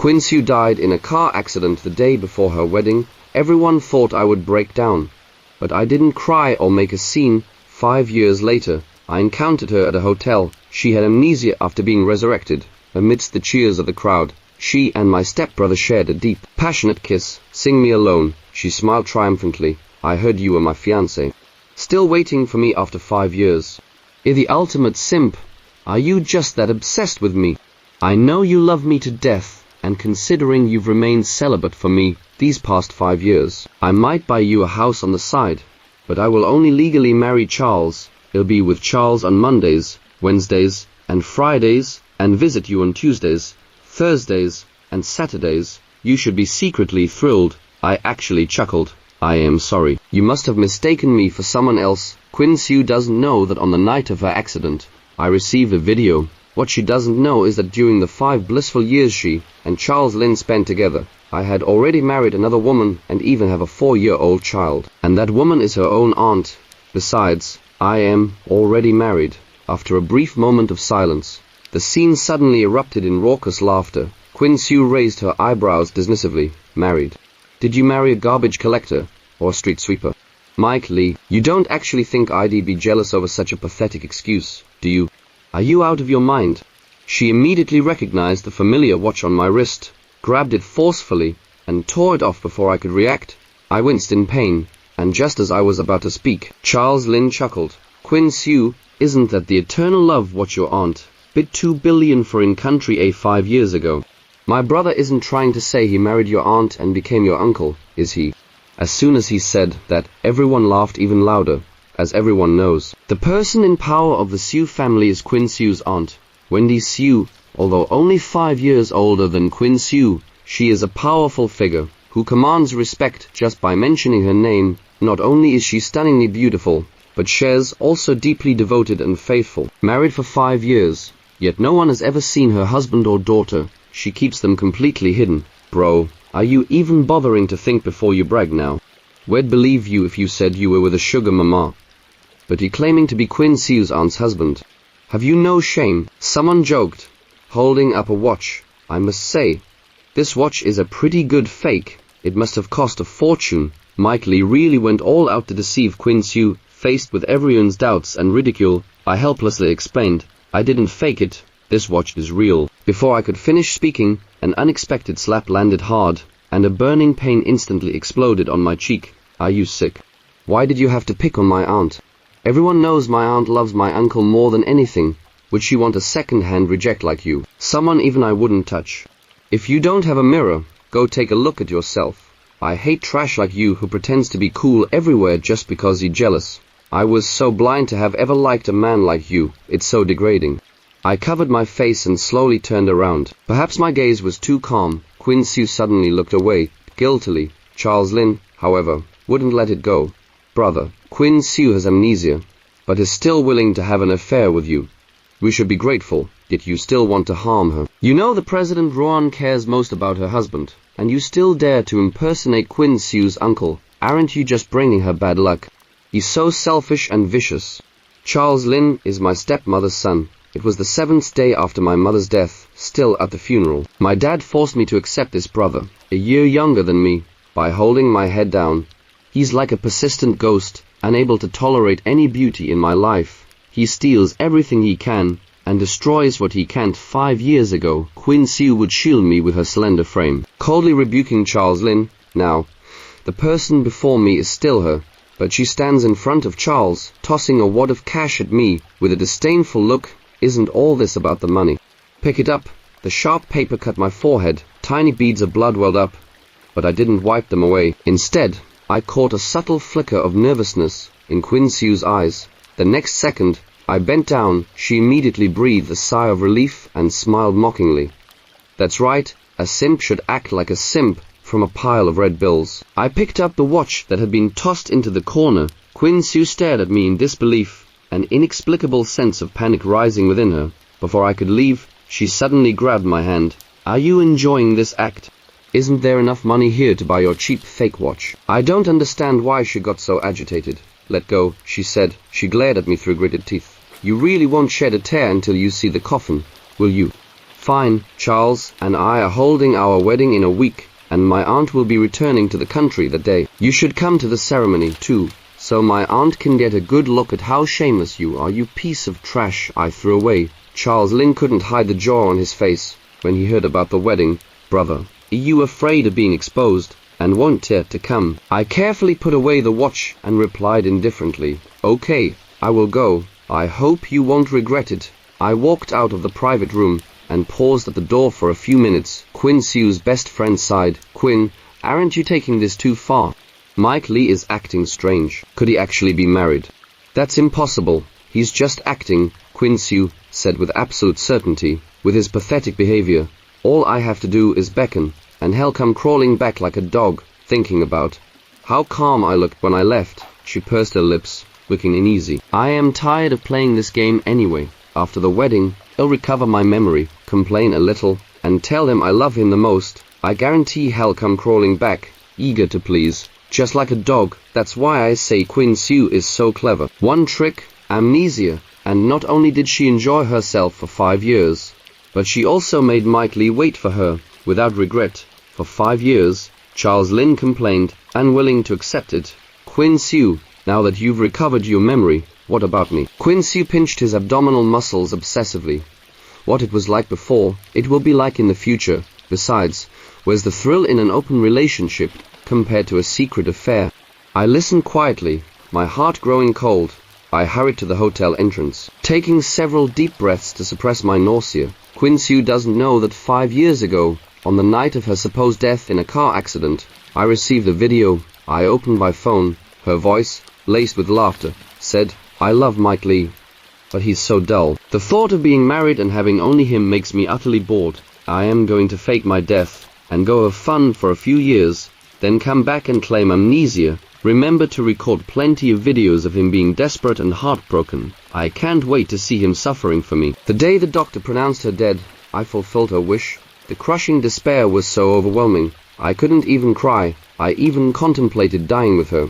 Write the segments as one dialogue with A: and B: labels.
A: Quinn Sue died in a car accident the day before her wedding. Everyone thought I would break down. But I didn't cry or make a scene. 5 years later, I encountered her at a hotel. She had amnesia after being resurrected. Amidst the cheers of the crowd, she and my stepbrother shared a deep, passionate kiss. Sing me alone, she smiled triumphantly. I heard you were my fiancé. Still waiting for me after 5 years. You're the ultimate simp. Are you just that obsessed with me? I know you love me to death, and considering you've remained celibate for me these past 5 years, I might buy you a house on the side, but I will only legally marry Charles. I'll be with Charles on Mondays, Wednesdays, and Fridays, and visit you on Tuesdays, Thursdays, and Saturdays. You should be secretly thrilled. I actually chuckled. I am sorry. You must have mistaken me for someone else. Quinn Sue doesn't know that on the night of her accident, I received a video. What she doesn't know is that during the 5 blissful years she and Charles Lynn spent together, I had already married another woman and even have a 4-year-old child. And that woman is her own aunt. Besides, I am already married. After a brief moment of silence, the scene suddenly erupted in raucous laughter. Quinn Sue raised her eyebrows dismissively. Married? Did you marry a garbage collector or a street sweeper? Mike Lee, you don't actually think I'd be jealous over such a pathetic excuse, do you? Are you out of your mind? She immediately recognized the familiar watch on my wrist, grabbed it forcefully, and tore it off before I could react. I winced in pain, and just as I was about to speak, Charles Lynn chuckled. Quinn Sue, isn't that the eternal love what your aunt bid $2 billion for in country A 5 years ago? My brother isn't trying to say he married your aunt and became your uncle, is he? As soon as he said that, everyone laughed even louder. As everyone knows, the person in power of the Sue family is Quinn Sue's aunt, Wendy Sue. Although only 5 years older than Quinn Sue, she is a powerful figure who commands respect just by mentioning her name. Not only is she stunningly beautiful, but she's also deeply devoted and faithful. Married for 5 years, yet no one has ever seen her husband or daughter. She keeps them completely hidden. Bro, are you even bothering to think before you brag now? We'd believe you if you said you were with a sugar mama. But you're claiming to be Quinn Sue's aunt's husband. Have you no shame? Someone joked, holding up a watch. I must say, this watch is a pretty good fake. It must have cost a fortune. Mike Lee really went all out to deceive Quinn Sue. Faced with everyone's doubts and ridicule, I helplessly explained, I didn't fake it. This watch is real. Before I could finish speaking, an unexpected slap landed hard, and a burning pain instantly exploded on my cheek. Are you sick? Why did you have to pick on my aunt? Everyone knows my aunt loves my uncle more than anything. Would she want a second-hand reject like you? Someone even I wouldn't touch. If you don't have a mirror, go take a look at yourself. I hate trash like you who pretends to be cool everywhere just because you're jealous. I was so blind to have ever liked a man like you. It's so degrading. I covered my face and slowly turned around. Perhaps my gaze was too calm. Quinn Sue suddenly looked away, guiltily. Charles Lynn, however, wouldn't let it go. Brother, Quinn Sue has amnesia, but is still willing to have an affair with you. We should be grateful, yet you still want to harm her. You know the President Rowan cares most about her husband, and you still dare to impersonate Quinn Sue's uncle. Aren't you just bringing her bad luck? He's so selfish and vicious. Charles Lynn is my stepmother's son. It was the 7th day after my mother's death, still at the funeral. My dad forced me to accept this brother, a year younger than me, by holding my head down. He's like a persistent ghost, unable to tolerate any beauty in my life. He steals everything he can, and destroys what he can't. 5 years ago, Quinn Sue would shield me with her slender frame, coldly rebuking Charles Lynn. Now, the person before me is still her, but she stands in front of Charles, tossing a wad of cash at me, with a disdainful look. Isn't all this about the money? Pick it up. The sharp paper cut my forehead. Tiny beads of blood welled up, but I didn't wipe them away. Instead, I caught a subtle flicker of nervousness in Quinn Sue's eyes. The next second, I bent down. She immediately breathed a sigh of relief and smiled mockingly. That's right, a simp should act like a simp. From a pile of red bills, I picked up the watch that had been tossed into the corner. Quinn Sue stared at me in disbelief, an inexplicable sense of panic rising within her. Before I could leave, she suddenly grabbed my hand. Are you enjoying this act? Isn't there enough money here to buy your cheap fake watch? I don't understand why she got so agitated. Let go, she said. She glared at me through gritted teeth. You really won't shed a tear until you see the coffin, will you? Fine, Charles and I are holding our wedding in a week, and my aunt will be returning to the country that day. You should come to the ceremony, too, so my aunt can get a good look at how shameless you are, you piece of trash, I threw away. Charles Lynn couldn't hide the jaw on his face when he heard about the wedding. Brother, are you afraid of being exposed, and won't dare to come? I carefully put away the watch and replied indifferently, okay, I will go. I hope you won't regret it. I walked out of the private room and paused at the door for a few minutes. Quinn Sue's best friend sighed. Quinn, aren't you taking this too far? Mike Lee is acting strange. Could he actually be married? That's impossible. He's just acting, Quinn Sue said with absolute certainty. With his pathetic behavior, all I have to do is beckon, and he'll come crawling back like a dog, thinking about how calm I looked when I left. She pursed her lips, looking uneasy. I am tired of playing this game anyway. After the wedding, I'll recover my memory, complain a little, and tell him I love him the most. I guarantee he'll come crawling back, eager to please, just like a dog. That's why I say Quinn Sue is so clever. One trick, amnesia, and not only did she enjoy herself for 5 years, but she also made Mike Lee wait for her, without regret, for 5 years. Charles Lynn complained, unwilling to accept it. Quinn Sue, now that you've recovered your memory, what about me? Quinn Sue pinched his abdominal muscles obsessively. What it was like before, it will be like in the future. Besides, where's the thrill in an open relationship compared to a secret affair? I listened quietly, my heart growing cold. I hurried to the hotel entrance, taking several deep breaths to suppress my nausea. Quinn Sue doesn't know that 5 years ago, on the night of her supposed death in a car accident, I received a video. I opened my phone. Her voice, laced with laughter, said, I love Mike Lee, but he's so dull. The thought of being married and having only him makes me utterly bored. I am going to fake my death and go have fun for a few years, then come back and claim amnesia. Remember to record plenty of videos of him being desperate and heartbroken. I can't wait to see him suffering for me. The day the doctor pronounced her dead, I fulfilled her wish. The crushing despair was so overwhelming, I couldn't even cry. I even contemplated dying with her.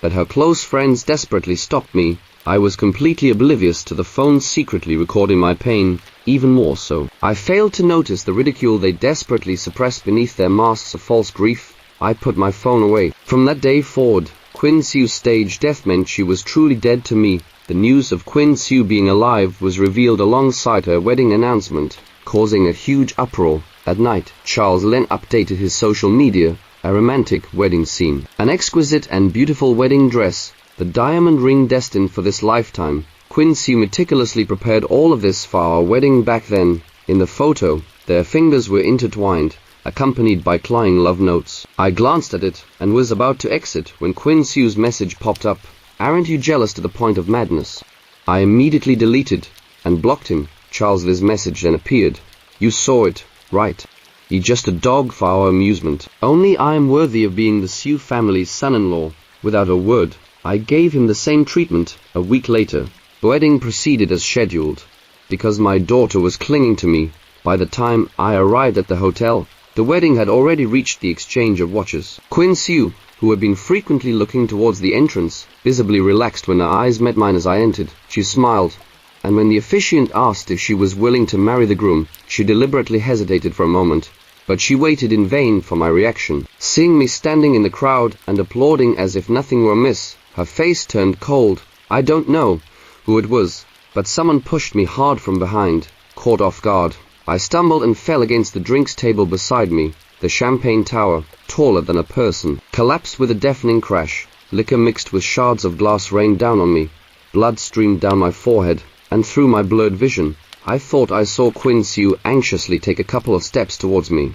A: But her close friends desperately stopped me. I was completely oblivious to the phone secretly recording my pain, even more so. I failed to notice the ridicule they desperately suppressed beneath their masks of false grief. I put my phone away. From that day forward, Quinn Sue's staged death meant she was truly dead to me. The news of Quinn Sue being alive was revealed alongside her wedding announcement, causing a huge uproar. At night, Charles Lynn updated his social media. A romantic wedding scene. An exquisite and beautiful wedding dress. The diamond ring destined for this lifetime. Quinn Sue meticulously prepared all of this for our wedding back then. In the photo, their fingers were intertwined, accompanied by clawing love notes. I glanced at it and was about to exit when Quinn Sue's message popped up. Aren't you jealous to the point of madness? I immediately deleted and blocked him. Charles Linn's message then appeared. You saw it, right? He's just a dog for our amusement. Only I am worthy of being the Sue family's son-in-law. Without a word, I gave him the same treatment. A week later, the wedding proceeded as scheduled. Because my daughter was clinging to me, by the time I arrived at the hotel, the wedding had already reached the exchange of watches. Quinn Sue, who had been frequently looking towards the entrance, visibly relaxed when her eyes met mine as I entered. She smiled, and when the officiant asked if she was willing to marry the groom, she deliberately hesitated for a moment. But she waited in vain for my reaction. Seeing me standing in the crowd and applauding as if nothing were amiss, her face turned cold. I don't know who it was, but someone pushed me hard from behind. Caught off guard, I stumbled and fell against the drinks table beside me. The champagne tower, taller than a person, collapsed with a deafening crash. Liquor mixed with shards of glass rained down on me. Blood streamed down my forehead and through my blurred vision. I thought I saw Quinn Sue anxiously take a couple of steps towards me.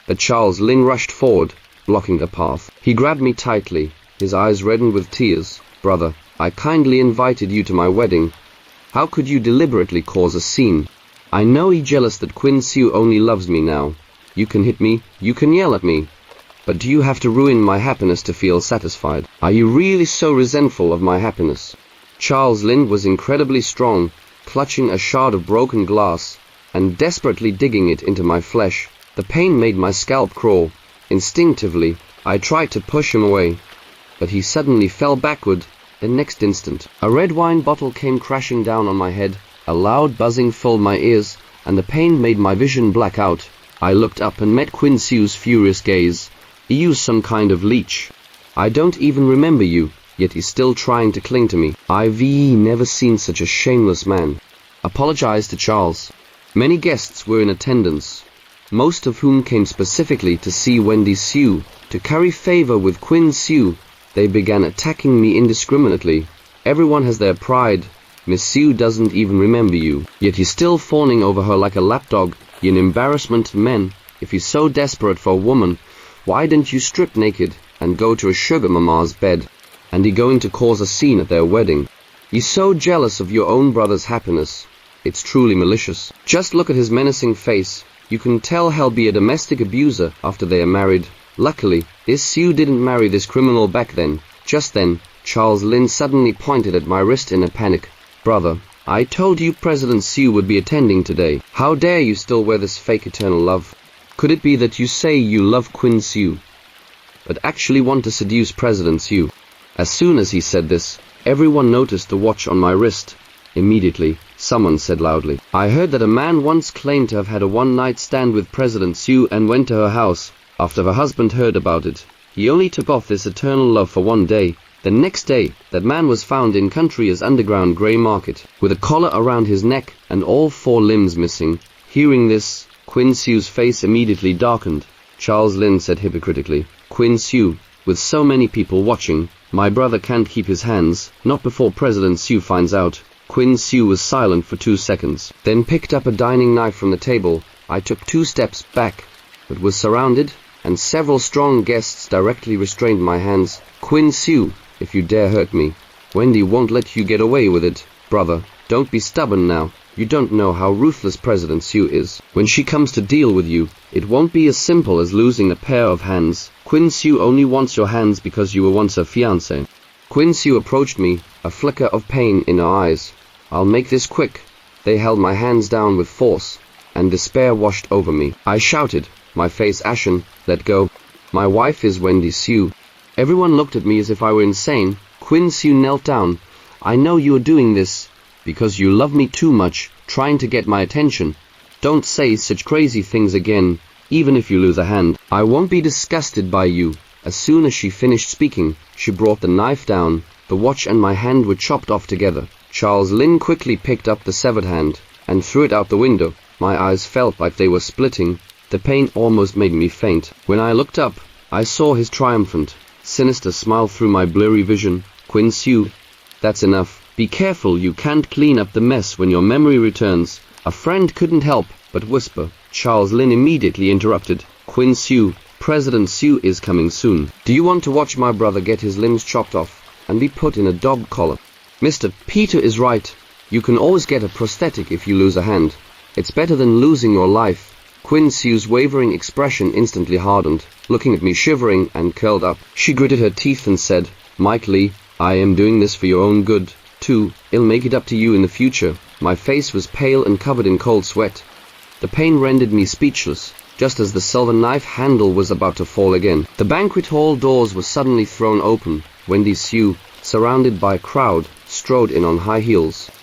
A: But Charles Lynn rushed forward, blocking the path. He grabbed me tightly, his eyes reddened with tears. Brother, I kindly invited you to my wedding. How could you deliberately cause a scene? I know you're jealous that Quinn Sue only loves me now. You can hit me, you can yell at me. But do you have to ruin my happiness to feel satisfied? Are you really so resentful of my happiness? Charles Lynn was incredibly strong, clutching a shard of broken glass and desperately digging it into my flesh. The pain made my scalp crawl. Instinctively, I tried to push him away, but he suddenly fell backward. The next instant, a red wine bottle came crashing down on my head. A loud buzzing filled my ears. and the pain made my vision black out. I looked up and met Quinn Sue's furious gaze. "You're some kind of leech. I don't even remember you, yet he's still trying to cling to me. I've never seen such a shameless man." Apologized to Charles. Many guests were in attendance, most of whom came specifically to see Wendy Sue. To curry favor with Quinn Sue, they began attacking me indiscriminately. Everyone has their pride. Miss Sue doesn't even remember you, yet he's still fawning over her like a lapdog. You're an embarrassment to men. If you're so desperate for a woman, why didn't you strip naked and go to a sugar mama's bed? And you're going to cause a scene at their wedding. You're so jealous of your own brother's happiness. It's truly malicious. Just look at his menacing face. You can tell he'll be a domestic abuser after they are married. Luckily, this Sue didn't marry this criminal back then. Just then, Charles Lynn suddenly pointed at my wrist in a panic. "Brother, I told you President Sue would be attending today. How dare you still wear this fake eternal love? Could it be that you say you love Quinn Sue, but actually want to seduce President Sue?" As soon as he said this, everyone noticed the watch on my wrist. Immediately, someone said loudly, "I heard that a man once claimed to have had a one-night stand with President Sue and went to her house. After her husband heard about it, he only took off this eternal love for one day. The next day, that man was found in Country's underground grey market, with a collar around his neck and all 4 limbs missing." Hearing this, Quinn Sue's face immediately darkened. Charles Lynn said hypocritically, "Quinn Sue, with so many people watching, my brother can't keep his hands, not before President Sue finds out." Quinn Sue was silent for 2 seconds, then picked up a dining knife from the table. I took 2 steps back, but was surrounded, and several strong guests directly restrained my hands. "Quinn Sue, if you dare hurt me, Wendy won't let you get away with it. Brother, don't be stubborn now. You don't know how ruthless President Sue is. When she comes to deal with you, it won't be as simple as losing a pair of hands. Quinn Sue only wants your hands because you were once her fiancé." Quinn Sue approached me, a flicker of pain in her eyes. "I'll make this quick." They held my hands down with force, and despair washed over me. I shouted, my face ashen, "Let go. My wife is Wendy Sue." Everyone looked at me as if I were insane. Quinn Sue knelt down. "I know you are doing this because you love me too much, trying to get my attention. Don't say such crazy things again, even if you lose a hand. I won't be disgusted by you." As soon as she finished speaking, she brought the knife down. The watch and my hand were chopped off together. Charles Lynn quickly picked up the severed hand and threw it out the window. My eyes felt like they were splitting. The pain almost made me faint. When I looked up, I saw his triumphant, sinister smile through my blurry vision. "Quinn Sue, that's enough. Be careful you can't clean up the mess when your memory returns." A friend couldn't help but whisper. Charles Lynn immediately interrupted. "Quinn Sue, President Sue is coming soon. Do you want to watch my brother get his limbs chopped off and be put in a dog collar?" "Mr. Peter is right. You can always get a prosthetic if you lose a hand. It's better than losing your life." Quinn Sue's wavering expression instantly hardened, looking at me shivering and curled up. She gritted her teeth and said, "Mike Lee, I am doing this for your own good, too. I'll make it up to you in the future." My face was pale and covered in cold sweat. The pain rendered me speechless, just as the silver knife handle was about to fall again. The banquet hall doors were suddenly thrown open. Wendy Sue, surrounded by a crowd, strode in on high heels.